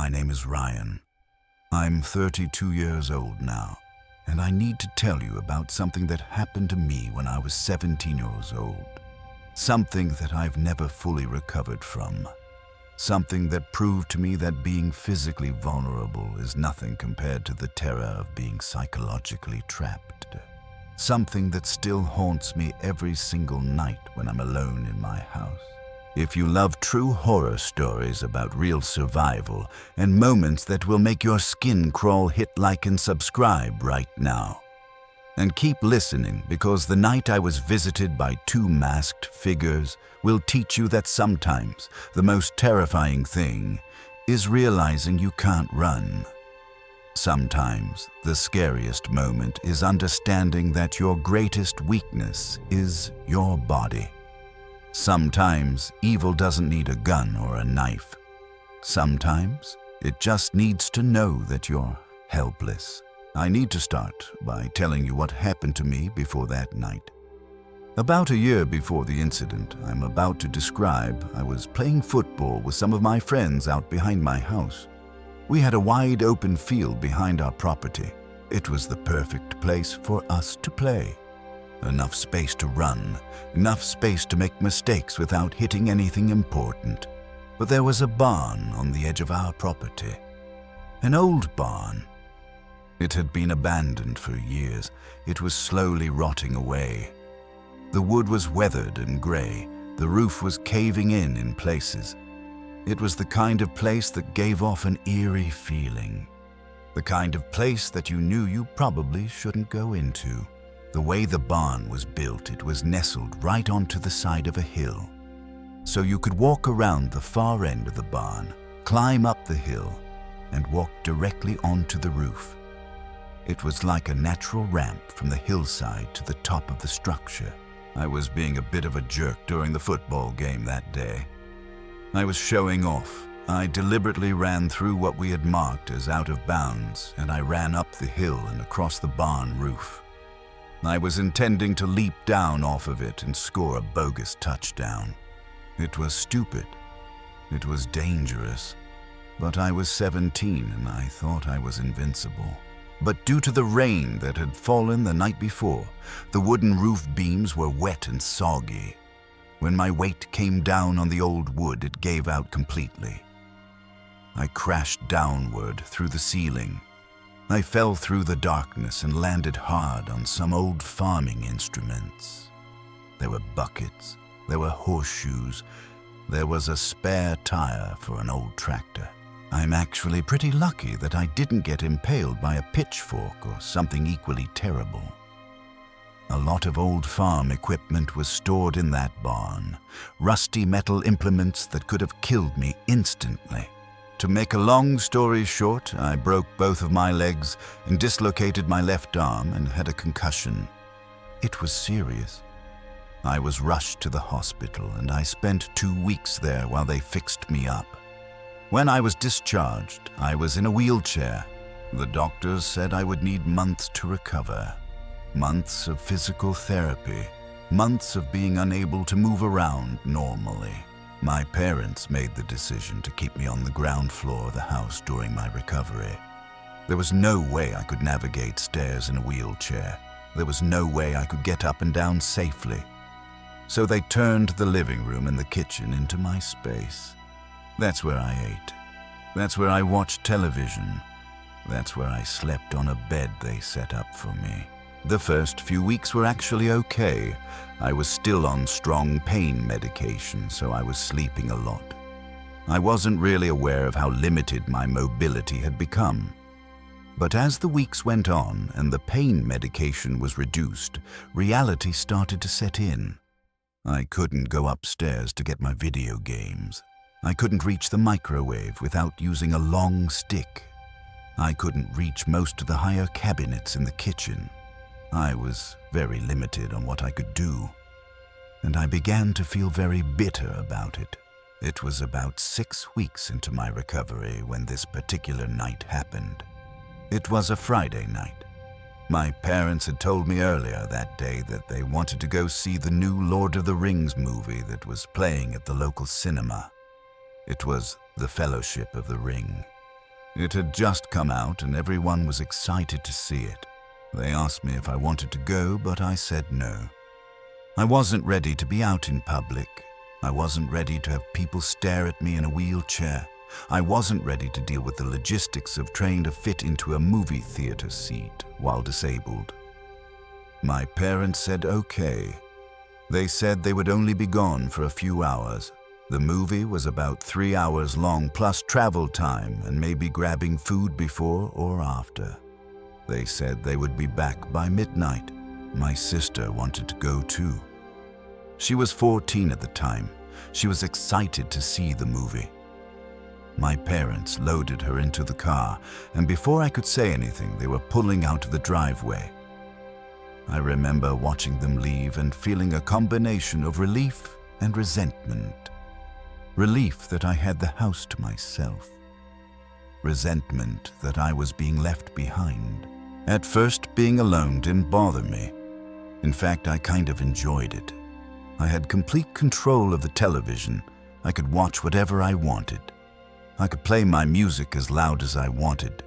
my name is Ryan. I'm 32 years old now, and I need to tell you about something that happened to me when I was 17 years old. Something that I've never fully recovered from. Something that proved to me that being physically vulnerable is nothing compared to the terror of being psychologically trapped. Something that still haunts me every single night when I'm alone in my house. If you love true horror stories about real survival and moments that will make your skin crawl, hit like and subscribe right now. And keep listening, because the night I was visited by two masked figures will teach you that sometimes the most terrifying thing is realizing you can't run. Sometimes the scariest moment is understanding that your greatest weakness is your body. Sometimes evil doesn't need a gun or a knife. Sometimes it just needs to know that you're helpless. I need to start by telling you what happened to me before that night. About a year before the incident I'm about to describe, I was playing football with some of my friends out behind my house. We had a wide open field behind our property. It was the perfect place for us to play. Enough space to run, enough space to make mistakes without hitting anything important. But there was a barn on the edge of our property. An old barn. It had been abandoned for years. It was slowly rotting away. The wood was weathered and gray. The roof was caving in places. It was the kind of place that gave off an eerie feeling. The kind of place that you knew you probably shouldn't go into. The way the barn was built, it was nestled right onto the side of a hill. So you could walk around the far end of the barn, climb up the hill, and walk directly onto the roof. It was like a natural ramp from the hillside to the top of the structure. I was being a bit of a jerk during the football game that day. I was showing off. I deliberately ran through what we had marked as out of bounds, and I ran up the hill and across the barn roof. I was intending to leap down off of it and score a bogus touchdown. It was stupid. It was dangerous. But I was 17 and I thought I was invincible. But due to the rain that had fallen the night before, the wooden roof beams were wet and soggy. When my weight came down on the old wood, it gave out completely. I crashed downward through the ceiling. I fell through the darkness and landed hard on some old farming instruments. There were buckets, there were horseshoes, there was a spare tire for an old tractor. I'm actually pretty lucky that I didn't get impaled by a pitchfork or something equally terrible. A lot of old farm equipment was stored in that barn, rusty metal implements that could have killed me instantly. To make a long story short, I broke both of my legs and dislocated my left arm and had a concussion. It was serious. I was rushed to the hospital and I spent 2 weeks there while they fixed me up. When I was discharged, I was in a wheelchair. The doctors said I would need months to recover. Months of physical therapy. Months of being unable to move around normally. My parents made the decision to keep me on the ground floor of the house during my recovery. There was no way I could navigate stairs in a wheelchair. There was no way I could get up and down safely. So they turned the living room and the kitchen into my space. That's where I ate. That's where I watched television. That's where I slept on a bed they set up for me. The first few weeks were actually okay. I was still on strong pain medication, so I was sleeping a lot. I wasn't really aware of how limited my mobility had become. But as the weeks went on and the pain medication was reduced, reality started to set in. I couldn't go upstairs to get my video games. I couldn't reach the microwave without using a long stick. I couldn't reach most of the higher cabinets in the kitchen. I was very limited on what I could do, and I began to feel very bitter about it. It was about 6 weeks into my recovery when this particular night happened. It was a Friday night. My parents had told me earlier that day that they wanted to go see the new Lord of the Rings movie that was playing at the local cinema. It was The Fellowship of the Ring. It had just come out and everyone was excited to see it. They asked me if I wanted to go, but I said no. I wasn't ready to be out in public. I wasn't ready to have people stare at me in a wheelchair. I wasn't ready to deal with the logistics of trying to fit into a movie theater seat while disabled. My parents said okay. They said they would only be gone for a few hours. The movie was about 3 hours long plus travel time and maybe grabbing food before or after. They said they would be back by midnight. My sister wanted to go too. She was 14 at the time. She was excited to see the movie. My parents loaded her into the car, and before I could say anything, they were pulling out of the driveway. I remember watching them leave and feeling a combination of relief and resentment. Relief that I had the house to myself. Resentment that I was being left behind. At first, being alone didn't bother me. In fact, I kind of enjoyed it. I had complete control of the television. I could watch whatever I wanted. I could play my music as loud as I wanted.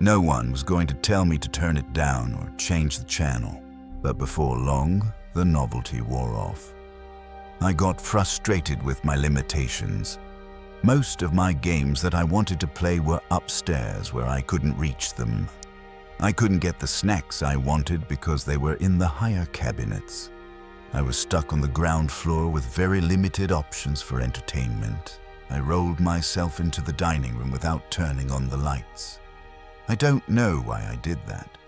No one was going to tell me to turn it down or change the channel. But before long, the novelty wore off. I got frustrated with my limitations. Most of my games that I wanted to play were upstairs where I couldn't reach them. I couldn't get the snacks I wanted because they were in the higher cabinets. I was stuck on the ground floor with very limited options for entertainment. I rolled myself into the dining room without turning on the lights. I don't know why I did that.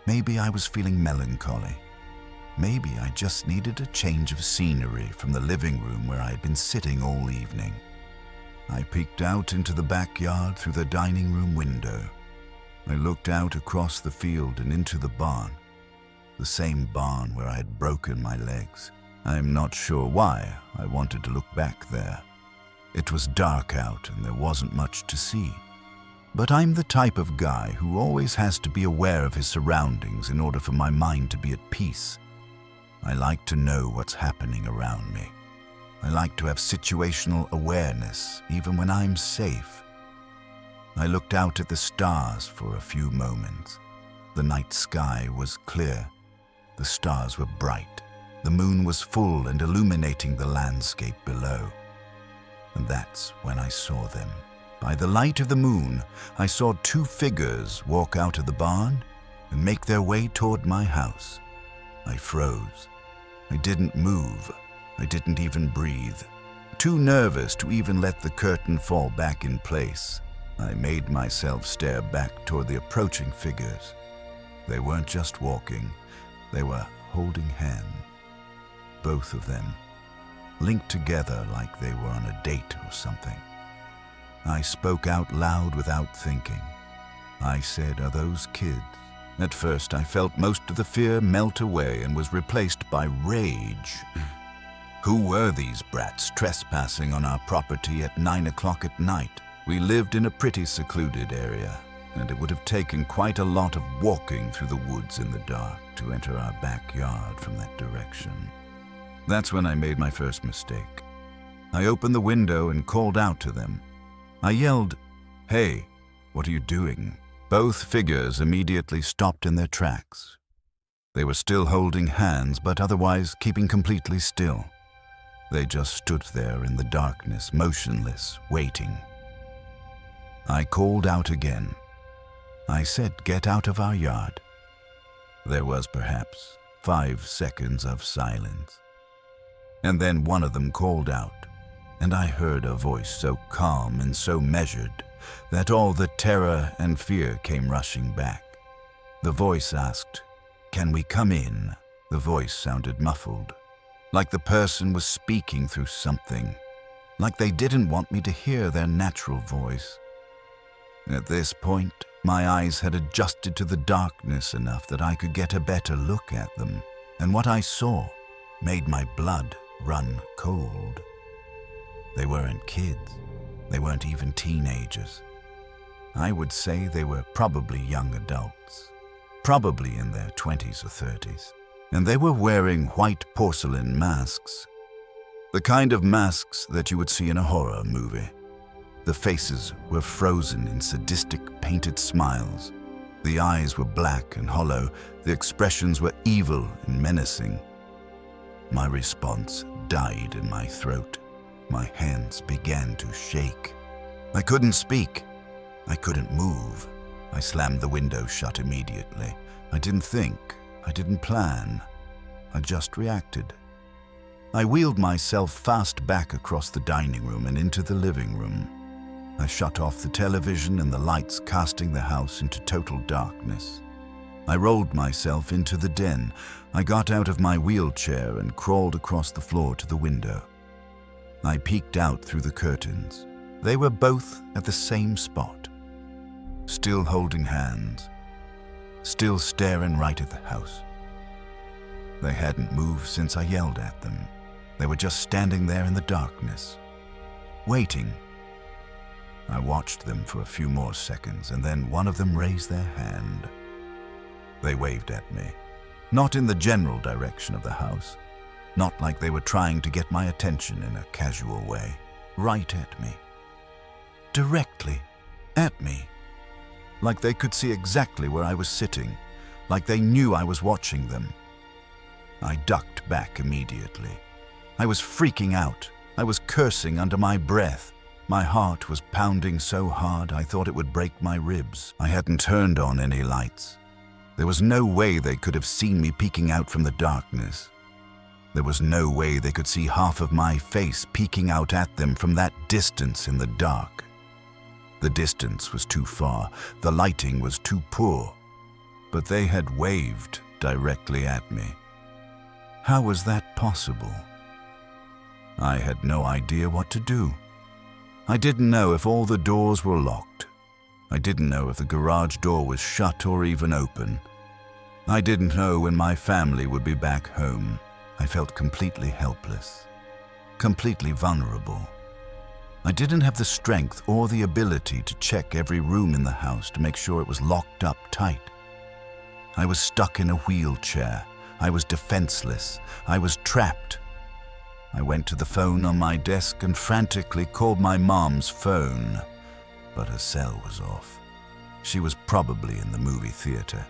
Maybe I was feeling melancholy. Maybe I just needed a change of scenery from the living room where I had been sitting all evening. I peeked out into the backyard through the dining room window. I looked out across the field and into the barn. The same barn where I had broken my legs. I'm not sure why I wanted to look back there. It was dark out and there wasn't much to see. But I'm the type of guy who always has to be aware of his surroundings in order for my mind to be at peace. I like to know what's happening around me. I like to have situational awareness, even when I'm safe. I looked out at the stars for a few moments. The night sky was clear. The stars were bright. The moon was full and illuminating the landscape below. And that's when I saw them. By the light of the moon, I saw two figures walk out of the barn and make their way toward my house. I froze. I didn't move. I didn't even breathe. Too nervous to even let the curtain fall back in place, I made myself stare back toward the approaching figures. They weren't just walking, they were holding hands. Both of them, linked together like they were on a date or something. I spoke out loud without thinking. I said, "Are those kids?" At first, I felt most of the fear melt away and was replaced by rage. Who were these brats trespassing on our property at 9 o'clock at night? We lived in a pretty secluded area, and it would have taken quite a lot of walking through the woods in the dark to enter our backyard from that direction. That's when I made my first mistake. I opened the window and called out to them. I yelled, "Hey, what are you doing?" Both figures immediately stopped in their tracks. They were still holding hands, but otherwise keeping completely still. They just stood there in the darkness, motionless, waiting. I called out again. I said, "Get out of our yard." There was perhaps 5 seconds of silence. And then one of them called out, and I heard a voice so calm and so measured that all the terror and fear came rushing back. The voice asked, "Can we come in?" The voice sounded muffled, like the person was speaking through something, like they didn't want me to hear their natural voice. At this point, my eyes had adjusted to the darkness enough that I could get a better look at them, and what I saw made my blood run cold. They weren't kids. They weren't even teenagers. I would say they were probably young adults, probably in their 20s or 30s, and they were wearing white porcelain masks, the kind of masks that you would see in a horror movie. The faces were frozen in sadistic painted smiles. The eyes were black and hollow. The expressions were evil and menacing. My response died in my throat. My hands began to shake. I couldn't speak. I couldn't move. I slammed the window shut immediately. I didn't think. I didn't plan. I just reacted. I wheeled myself fast back across the dining room and into the living room. I shut off the television and the lights, casting the house into total darkness. I rolled myself into the den. I got out of my wheelchair and crawled across the floor to the window. I peeked out through the curtains. They were both at the same spot, still holding hands, still staring right at the house. They hadn't moved since I yelled at them. They were just standing there in the darkness, waiting. I watched them for a few more seconds, and then one of them raised their hand. They waved at me, not in the general direction of the house, not like they were trying to get my attention in a casual way. Right at me. Directly at me. Like they could see exactly where I was sitting, like they knew I was watching them. I ducked back immediately. I was freaking out. I was cursing under my breath. My heart was pounding so hard I thought it would break my ribs. I hadn't turned on any lights. There was no way they could have seen me peeking out from the darkness. There was no way they could see half of my face peeking out at them from that distance in the dark. The distance was too far. The lighting was too poor. But they had waved directly at me. How was that possible? I had no idea what to do. I didn't know if all the doors were locked. I didn't know if the garage door was shut or even open. I didn't know when my family would be back home. I felt completely helpless, completely vulnerable. I didn't have the strength or the ability to check every room in the house to make sure it was locked up tight. I was stuck in a wheelchair. I was defenseless. I was trapped. I went to the phone on my desk and frantically called my mom's phone, but her cell was off. She was probably in the movie theater.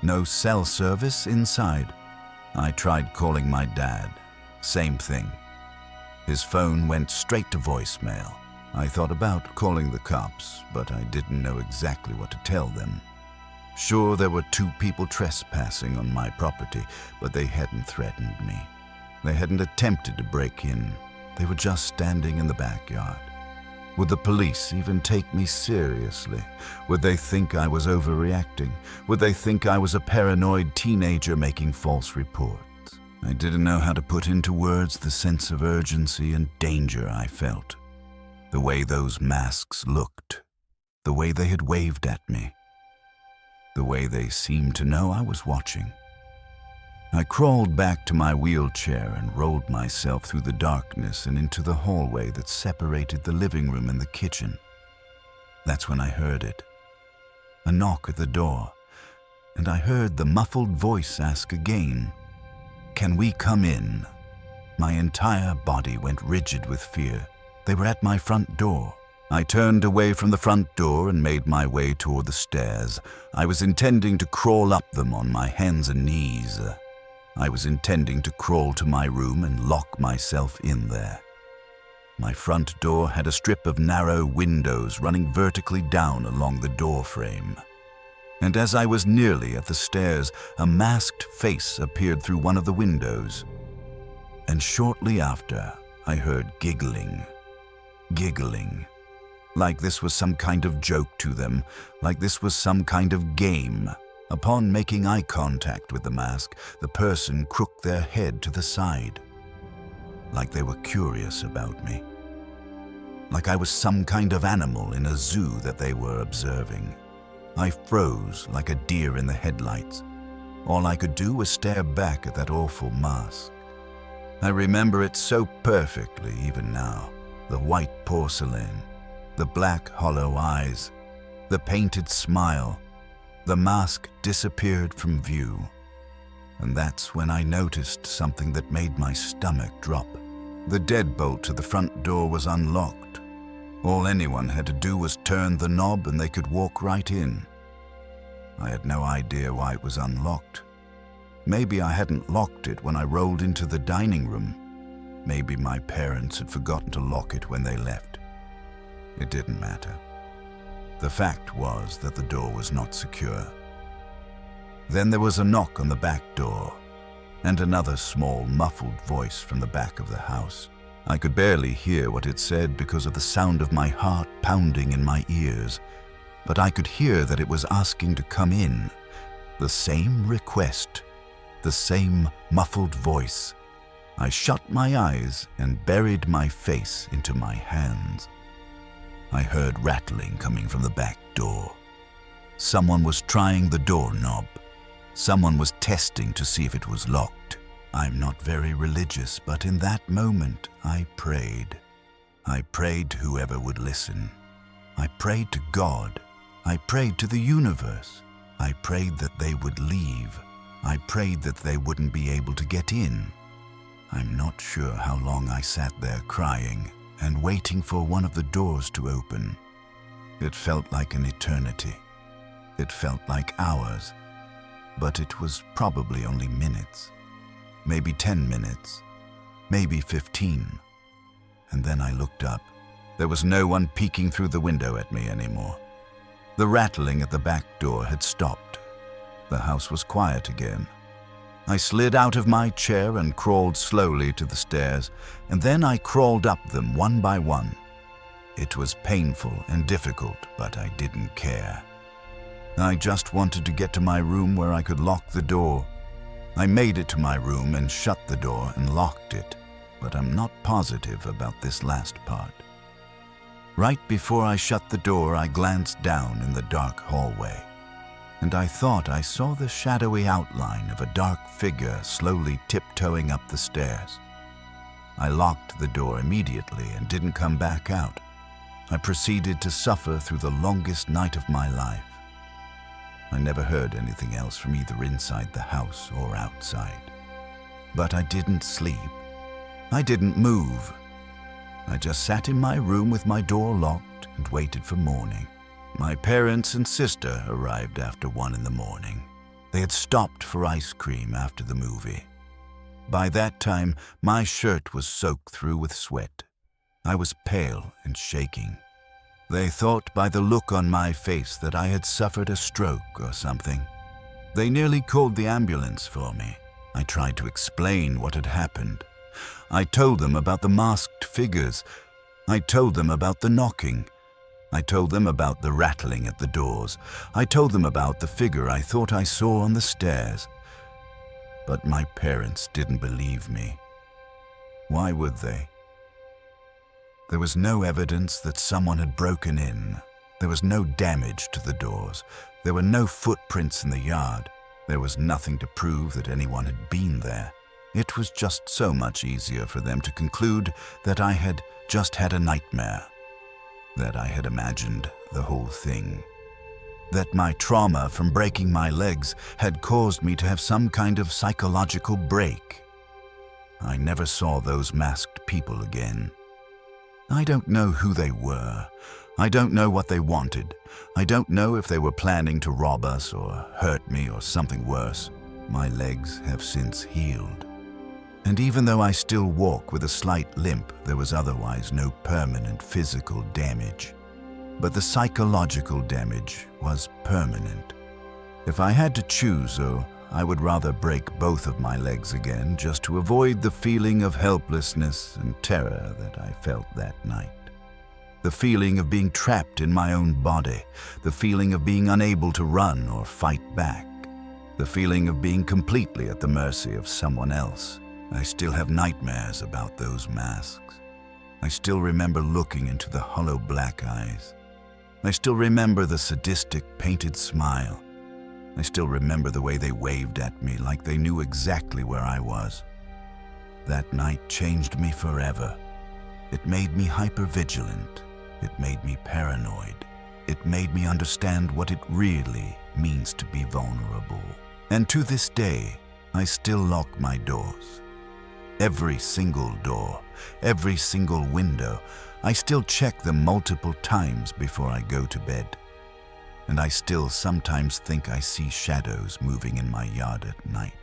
No cell service inside. I tried calling my dad. Same thing. His phone went straight to voicemail. I thought about calling the cops, but I didn't know exactly what to tell them. Sure, there were 2 people trespassing on my property, but they hadn't threatened me. They hadn't attempted to break in. They were just standing in the backyard. Would the police even take me seriously? Would they think I was overreacting? Would they think I was a paranoid teenager making false reports? I didn't know how to put into words the sense of urgency and danger I felt. The way those masks looked. The way they had waved at me. The way they seemed to know I was watching. I crawled back to my wheelchair and rolled myself through the darkness and into the hallway that separated the living room and the kitchen. That's when I heard it. A knock at the door, and I heard the muffled voice ask again, "Can we come in?" My entire body went rigid with fear. They were at my front door. I turned away from the front door and made my way toward the stairs. I was intending to crawl up them on my hands and knees. I was intending to crawl to my room and lock myself in there. My front door had a strip of narrow windows running vertically down along the door frame. And as I was nearly at the stairs, a masked face appeared through one of the windows. And shortly after, I heard giggling. Giggling. Like this was some kind of joke to them, like this was some kind of game. Upon making eye contact with the mask, the person crooked their head to the side. Like they were curious about me. Like I was some kind of animal in a zoo that they were observing. I froze like a deer in the headlights. All I could do was stare back at that awful mask. I remember it so perfectly even now. The white porcelain, the black hollow eyes, the painted smile. The mask disappeared from view. And that's when I noticed something that made my stomach drop. The deadbolt to the front door was unlocked. All anyone had to do was turn the knob and they could walk right in. I had no idea why it was unlocked. Maybe I hadn't locked it when I rolled into the dining room. Maybe my parents had forgotten to lock it when they left. It didn't matter. The fact was that the door was not secure. Then there was a knock on the back door, and another small, muffled voice from the back of the house. I could barely hear what it said because of the sound of my heart pounding in my ears, but I could hear that it was asking to come in. The same request, the same muffled voice. I shut my eyes and buried my face into my hands. I heard rattling coming from the back door. Someone was trying the doorknob. Someone was testing to see if it was locked. I'm not very religious, but in that moment I prayed. I prayed to whoever would listen. I prayed to God. I prayed to the universe. I prayed that they would leave. I prayed that they wouldn't be able to get in. I'm not sure how long I sat there crying and waiting for one of the doors to open. It felt like an eternity. It felt like hours, but it was probably only minutes. Maybe 10 minutes, maybe 15. And then I looked up. There was no one peeking through the window at me anymore. The rattling at the back door had stopped. The house was quiet again. I slid out of my chair and crawled slowly to the stairs, and then I crawled up them one by one. It was painful and difficult, but I didn't care. I just wanted to get to my room where I could lock the door. I made it to my room and shut the door and locked it, but I'm not positive about this last part. Right before I shut the door, I glanced down in the dark hallway, and I thought I saw the shadowy outline of a dark figure slowly tiptoeing up the stairs. I locked the door immediately and didn't come back out. I proceeded to suffer through the longest night of my life. I never heard anything else from either inside the house or outside. But I didn't sleep. I didn't move. I just sat in my room with my door locked and waited for morning. My parents and sister arrived after 1 in the morning. They had stopped for ice cream after the movie. By that time, my shirt was soaked through with sweat. I was pale and shaking. They thought by the look on my face that I had suffered a stroke or something. They nearly called the ambulance for me. I tried to explain what had happened. I told them about the masked figures. I told them about the knocking. I told them about the rattling at the doors. I told them about the figure I thought I saw on the stairs. But my parents didn't believe me. Why would they? There was no evidence that someone had broken in. There was no damage to the doors. There were no footprints in the yard. There was nothing to prove that anyone had been there. It was just so much easier for them to conclude that I had just had a nightmare, that I had imagined the whole thing, that my trauma from breaking my legs had caused me to have some kind of psychological break. I never saw those masked people again. I don't know who they were. I don't know what they wanted. I don't know if they were planning to rob us or hurt me or something worse. My legs have since healed. And even though I still walk with a slight limp, there was otherwise no permanent physical damage. But the psychological damage was permanent. If I had to choose, though, I would rather break both of my legs again just to avoid the feeling of helplessness and terror that I felt that night. The feeling of being trapped in my own body, the feeling of being unable to run or fight back, the feeling of being completely at the mercy of someone else. I still have nightmares about those masks. I still remember looking into the hollow black eyes. I still remember the sadistic painted smile. I still remember the way they waved at me like they knew exactly where I was. That night changed me forever. It made me hypervigilant. It made me paranoid. It made me understand what it really means to be vulnerable. And to this day, I still lock my doors. Every single door, every single window. I still check them multiple times before I go to bed. And I still sometimes think I see shadows moving in my yard at night.